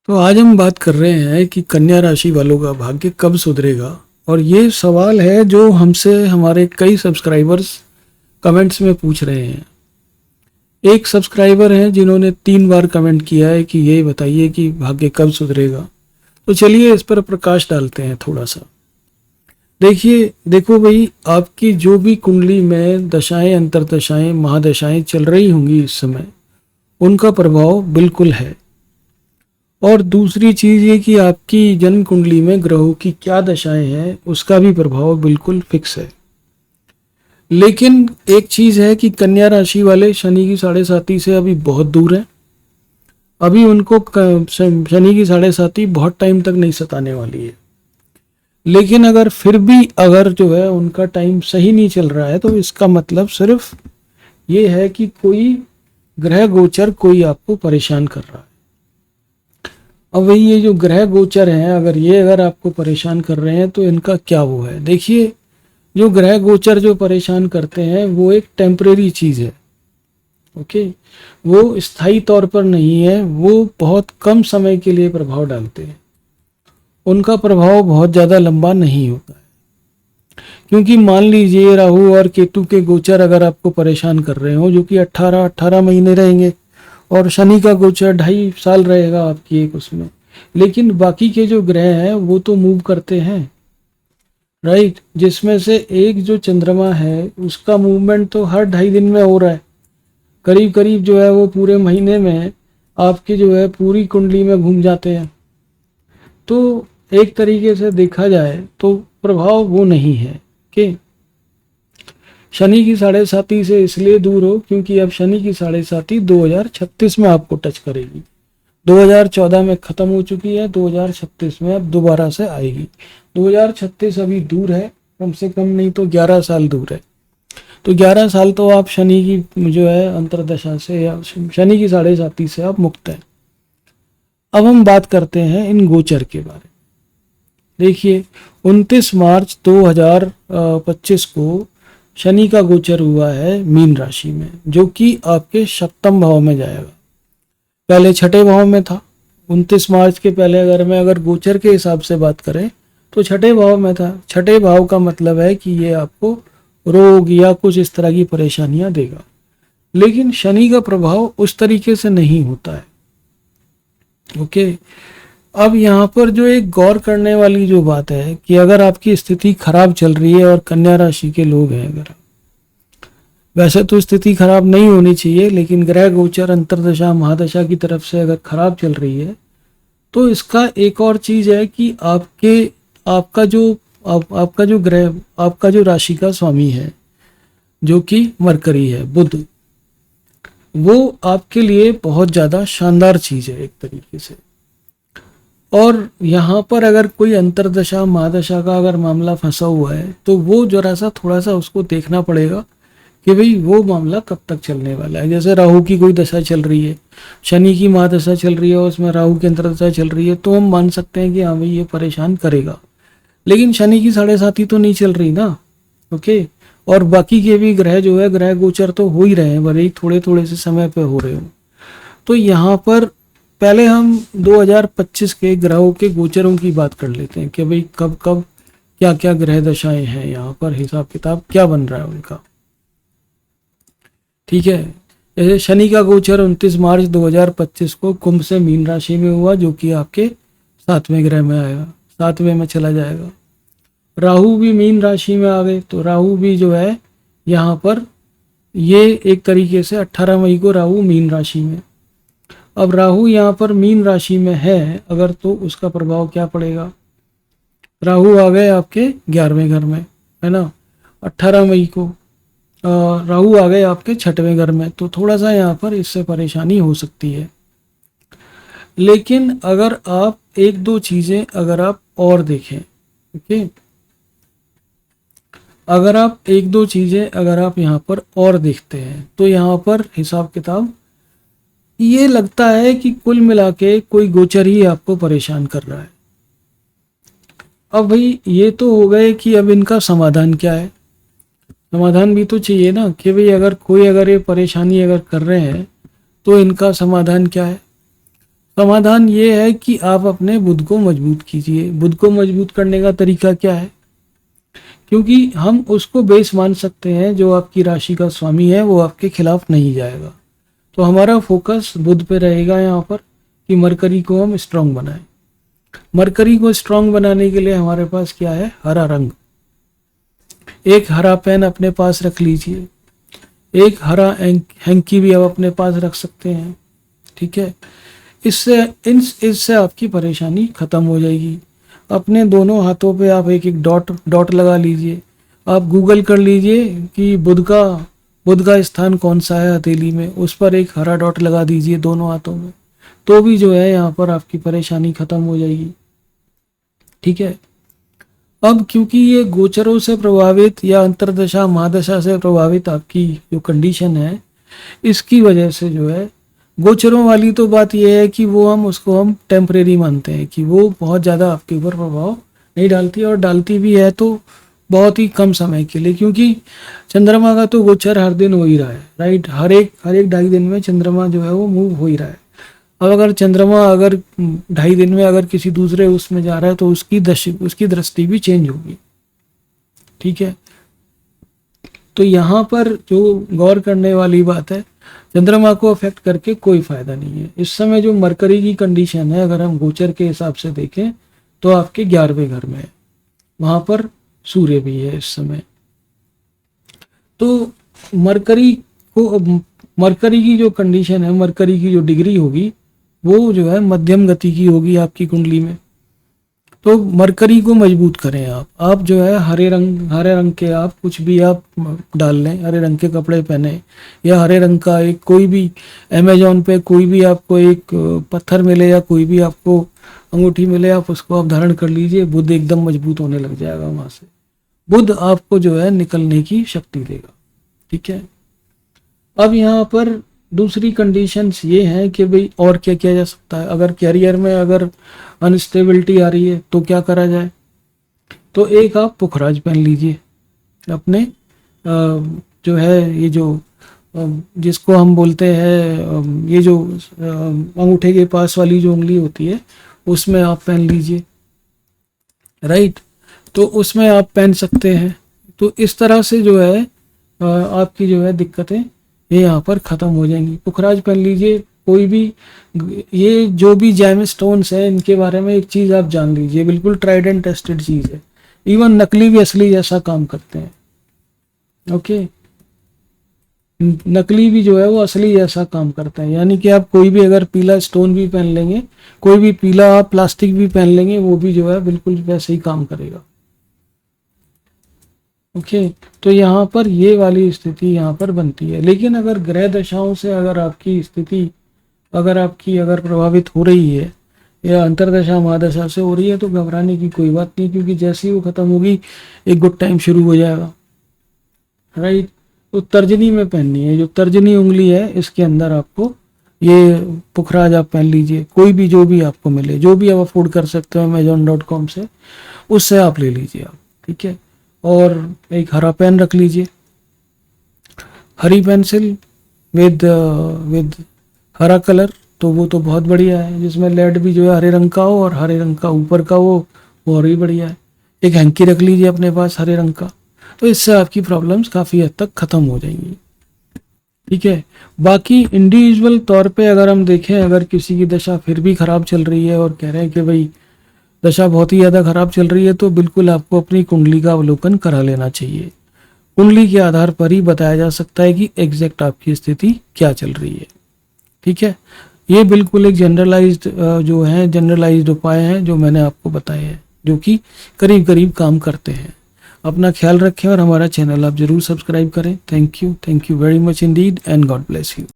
तो आज हम बात कर रहे हैं कि कन्या राशि वालों का भाग्य कब सुधरेगा। और ये सवाल है जो हमसे हमारे कई सब्सक्राइबर्स कमेंट्स में पूछ रहे हैं। एक सब्सक्राइबर हैं जिन्होंने 3 बार कमेंट किया है कि ये बताइए कि भाग्य कब सुधरेगा। तो चलिए इस पर प्रकाश डालते हैं थोड़ा सा। देखो भाई, आपकी जो भी कुंडली में दशाएं, अंतरदशाएं, महादशाएं चल रही होंगी इस समय, उनका प्रभाव बिल्कुल है। और दूसरी चीज़ ये कि आपकी जन्म कुंडली में ग्रहों की क्या दशाएं हैं उसका भी प्रभाव बिल्कुल फिक्स है। लेकिन एक चीज़ है कि कन्या राशि वाले शनि की 7.5 से अभी बहुत दूर हैं। अभी उनको शनि की 7.5 बहुत टाइम तक नहीं सताने वाली है। लेकिन अगर फिर भी अगर जो है उनका टाइम सही नहीं चल रहा है तो इसका मतलब सिर्फ ये है कि कोई ग्रह गोचर कोई आपको परेशान कर रहा है। अब वही ये जो ग्रह गोचर हैं, अगर आपको परेशान कर रहे हैं तो इनका क्या वो है। देखिए, जो ग्रह गोचर जो परेशान करते हैं वो एक टेम्परेरी चीज़ है। ओके, वो स्थायी तौर पर नहीं है, वो बहुत कम समय के लिए प्रभाव डालते हैं। उनका प्रभाव बहुत ज़्यादा लंबा नहीं होता है। क्योंकि मान लीजिए राहु और केतु के गोचर अगर आपको परेशान कर रहे हो, जो कि 18 महीने रहेंगे, और शनि का गोचर 2.5 साल रहेगा आपकी एक उसमें। लेकिन बाकी के जो ग्रह हैं वो तो मूव करते हैं, राइट। जिसमें से एक जो चंद्रमा है उसका मूवमेंट तो हर 2.5 दिन में हो रहा है। करीब करीब जो है वो पूरे महीने में आपकी जो है पूरी कुंडली में घूम जाते हैं। तो एक तरीके से देखा जाए तो प्रभाव वो नहीं है कि शनि की 7.5 से इसलिए दूर हो क्योंकि अब शनि की 7.5 2036 में आपको टच करेगी। 2014 में खत्म हो चुकी है, 2036 में अब दोबारा से आएगी। 2036 अभी दूर है, कम से कम नहीं तो 11 साल दूर है। तो 11 साल तो आप शनि की जो है अंतरदशा से या शनि की 7.5 से आप मुक्त हैं। अब हम बात करते हैं इन गोचर के बारे में। देखिए, 29 मार्च 2025 को शनि का गोचर हुआ है मीन राशि में, जो कि आपके सप्तम भाव में जाएगा। पहले छठे भाव में था। 29 मार्च के पहले अगर गोचर के हिसाब से बात करें तो छठे भाव में था। छठे भाव का मतलब है कि ये आपको रोग या कुछ इस तरह की परेशानियां देगा। लेकिन शनि का प्रभाव उस तरीके से नहीं होता है। ओके, अब यहाँ पर जो एक गौर करने वाली जो बात है कि अगर आपकी स्थिति खराब चल रही है और कन्या राशि के लोग हैं, अगर वैसे तो स्थिति खराब नहीं होनी चाहिए, लेकिन ग्रह गोचर अंतरदशा महादशा की तरफ से अगर खराब चल रही है तो इसका एक और चीज है कि आपका जो ग्रह, आपका जो राशि का स्वामी है, जो कि मरकरी है, बुध, वो आपके लिए बहुत ज्यादा शानदार चीज है एक तरीके से। और यहाँ पर अगर कोई अंतरदशा महादशा का अगर मामला फंसा हुआ है तो वो जरा सा थोड़ा सा उसको देखना पड़ेगा कि भाई वो मामला कब तक चलने वाला है। जैसे राहु की कोई दशा चल रही है, शनि की महादशा चल रही है और उसमें राहु की अंतरदशा चल रही है, तो हम मान सकते हैं कि हाँ भाई ये परेशान करेगा। लेकिन शनि की 7.5 तो नहीं चल रही ना। ओके, और बाकी के भी ग्रह जो है ग्रह गोचर तो हो ही रहे हैं, भले ही थोड़े थोड़े से समय पे हो रहे हो। तो यहाँ पर पहले हम 2025 के ग्रहों के गोचरों की बात कर लेते हैं कि भाई कब कब क्या क्या ग्रह दशाएं हैं, यहाँ पर हिसाब किताब क्या बन रहा है उनका। ठीक है, जैसे शनि का गोचर 29 मार्च 2025 को कुंभ से मीन राशि में हुआ, जो कि आपके 7वें ग्रह में आएगा, 7वें में चला जाएगा। राहु भी मीन राशि में आ गए, तो राहु भी जो है यहाँ पर ये एक तरीके से 18 मई को राहु मीन राशि में। अब राहु यहाँ पर मीन राशि में है अगर, तो उसका प्रभाव क्या पड़ेगा। राहु आ गए आपके 11वें घर में, है ना। 18 मई को राहु आ गए आपके 6वें घर में, तो थोड़ा सा यहाँ पर इससे परेशानी हो सकती है। लेकिन अगर आप एक दो चीजें अगर आप और देखें, ओके, अगर आप एक दो चीजें अगर आप यहाँ पर और देखते हैं तो यहाँ पर हिसाब किताब ये लगता है कि कुल मिला के कोई गोचर ही आपको परेशान कर रहा है। अब भाई ये तो हो गए कि अब इनका समाधान क्या है। समाधान भी तो चाहिए ना कि भाई अगर ये परेशानी अगर कर रहे हैं तो इनका समाधान क्या है। समाधान ये है कि आप अपने बुध को मजबूत कीजिए। बुध को मजबूत करने का तरीका क्या है? क्योंकि हम उसको बेस मान सकते हैं, जो आपकी राशि का स्वामी है वो आपके खिलाफ नहीं जाएगा। तो हमारा फोकस बुध पे रहेगा यहाँ पर कि मरकरी को हम स्ट्रांग बनाएं। मरकरी को स्ट्रांग बनाने के लिए हमारे पास क्या है? हरा रंग। एक हरा पेन अपने पास रख लीजिए, एक हरा हैंकी भी आप अपने पास रख सकते हैं। ठीक है, इससे आपकी परेशानी खत्म हो जाएगी। अपने दोनों हाथों पे आप एक एक डॉट डॉट लगा लीजिए। आप गूगल कर लीजिए कि बुध का स्थान कौन सा है हथेली में, उस पर एक हरा डॉट लगा दीजिए दोनों हाथों में, तो भी जो है यहाँ पर आपकी परेशानी खत्म हो जाएगी। ठीक है, अब क्योंकि ये गोचरों से प्रभावित या अंतरदशा महादशा से प्रभावित आपकी जो कंडीशन है, इसकी वजह से जो है गोचरों वाली तो बात यह है कि वो हम टेम्परेरी मानते हैं कि वो बहुत ज़्यादा आपके ऊपर प्रभाव नहीं डालती, और डालती भी है तो बहुत ही कम समय के लिए, क्योंकि चंद्रमा का तो गोचर हर दिन हो ही रहा है, राइट। हर एक 2.5 दिन में चंद्रमा जो है वो मूव हो ही रहा है। अब अगर चंद्रमा 2.5 दिन में अगर किसी दूसरे उसमें जा रहा है तो उसकी दृष्टि भी चेंज होगी। ठीक है, तो यहाँ पर जो गौर करने वाली बात है, चंद्रमा को अफेक्ट करके कोई फायदा नहीं है। इस समय जो मरकरी की कंडीशन है, अगर हम गोचर के हिसाब से देखें तो आपके 11वें घर में है, वहां पर सूर्य भी है इस समय। तो मरकरी की जो कंडीशन है, मरकरी की जो डिग्री होगी वो जो है मध्यम गति की होगी आपकी कुंडली में। तो मरकरी को मजबूत करें आप जो है हरे रंग के आप कुछ भी आप डाल लें, हरे रंग के कपड़े पहने, या हरे रंग का एक कोई भी अमेजोन पे कोई भी आपको एक पत्थर मिले या कोई भी आपको अंगूठी मिले, आप उसको आप धारण कर लीजिए। बुध एकदम मजबूत होने लग जाएगा वहां से। बुध आपको जो है निकलने की शक्ति देगा। ठीक है, अब यहाँ पर दूसरी कंडीशंस ये हैं कि भाई और क्या किया जा सकता है। अगर कैरियर में अगर अनस्टेबिलिटी आ रही है तो क्या करा जाए? तो एक आप पुखराज पहन लीजिए अपने जो है ये जो जिसको हम बोलते हैं ये जो अंगूठे के पास वाली जो उंगली होती है उसमें आप पहन लीजिए, राइट। तो उसमें आप पहन सकते हैं। तो इस तरह से जो है आपकी जो है दिक्कतें ये यहाँ पर ख़त्म हो जाएंगी। पुखराज पहन लीजिए। कोई भी ये जो भी जैम स्टोन्स है इनके बारे में एक चीज़ आप जान लीजिए, बिल्कुल ट्राइड एंड टेस्टेड चीज़ है। इवन नकली भी असली जैसा काम करते हैं। ओके, नकली भी जो है वो असली जैसा काम करता है। यानी कि आप कोई भी अगर पीला स्टोन भी पहन लेंगे, कोई भी पीला आप प्लास्टिक भी पहन लेंगे, वो भी जो है बिल्कुल वैसे ही काम करेगा। ओके, तो यहाँ पर ये वाली स्थिति यहाँ पर बनती है। लेकिन अगर ग्रह दशाओं से अगर आपकी स्थिति अगर प्रभावित हो रही है या अंतरदशा महादशा से हो रही है तो घबराने की कोई बात नहीं, क्योंकि जैसे ही वो खत्म होगी एक गुड टाइम शुरू हो जाएगा, राइट। तो तर्जनी में पहननी है, जो तर्जनी उंगली है इसके अंदर आपको ये पुखराज आप पहन लीजिए। कोई भी जो भी आपको मिले, जो भी आप अफोर्ड कर सकते हो amazon.com से, उससे आप ले लीजिए आप। ठीक है, और एक हरा पेन रख लीजिए, हरी पेंसिल विद हरा कलर, तो वो तो बहुत बढ़िया है, जिसमें लेड भी जो है हरे रंग का हो और हरे रंग का ऊपर का वो और भी बढ़िया है। एक हैंकी रख लीजिए अपने पास हरे रंग का, तो इससे आपकी प्रॉब्लम्स काफ़ी हद तक ख़त्म हो जाएंगी। ठीक है, बाकी इंडिविजुअल तौर पे अगर हम देखें, अगर किसी की दशा फिर भी ख़राब चल रही है और कह रहे हैं कि भाई दशा बहुत ही ज़्यादा ख़राब चल रही है, तो बिल्कुल आपको अपनी कुंडली का अवलोकन करा लेना चाहिए। कुंडली के आधार पर ही बताया जा सकता है कि एग्जैक्ट आपकी स्थिति क्या चल रही है। ठीक है, ये बिल्कुल एक जनरलाइज्ड उपाय हैं जो मैंने आपको बताए हैं, जो कि करीब करीब काम करते हैं। अपना ख्याल रखें और हमारा चैनल आप जरूर सब्सक्राइब करें। Thank you very much Indeed and God bless you.